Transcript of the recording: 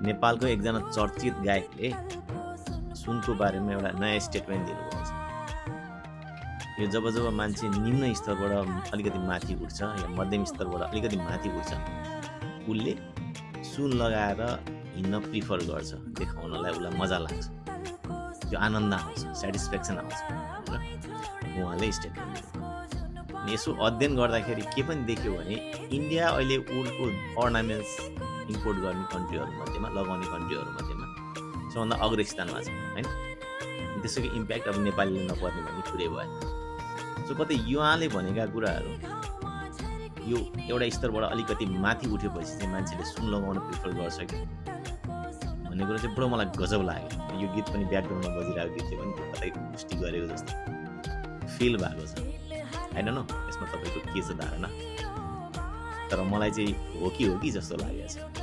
नेपालको एकजना चर्चित गायकले सुनको बारेमा एउटा नयाँ स्टेटमेन्ट दिनुभएको छ। यो जब जब मान्छे निम्न स्तरबाट अलिकति माथि उठ्छ या मध्यम स्तरबाट अलिकति माथि उठ्छ, उसले सुन लगाएर हिँड्न प्रिफर गर्छ, देखाउनलाई उसलाई मजा लाग्छ, त्यो आनन्द आउँछ, सेटिस्फ्याक्सन आउँछ भनेर उहाँले स्टेटमेन्ट दिनुभयो। यसो अध्ययन गर्दाखेरि के पनि देख्यो भने इन्डिया अहिले वुडको अर्नामेन्ट्स इम्पोर्ट गर्ने कन्ट्रीहरूमध्येमा, लगाउने कन्ट्रीहरूमध्येमा सबभन्दा अग्र स्थानमा छ होइन। त्यसको इम्प्याक्ट अब नेपालीले नपर्ने भन्ने कुरै भएन। सो कतै युवाले भनेका कुराहरू यो एउटा स्तरबाट अलिकति माथि उठेपछि चाहिँ मान्छेले सुन लगाउन प्रिफर गर्छ कि भन्ने कुरा चाहिँ बडो मलाई गजब लाग्यो। यो गीत पनि ब्याकग्राउन्डमा बजिरहेको गीतले पनि कतै पुष्टि गरेको जस्तो फिल भएको छ। आई डोन्ट नो यसमा तपाईँको के छ धारणा, तर मलाई चाहिँ हो कि जस्तो लागेको छ।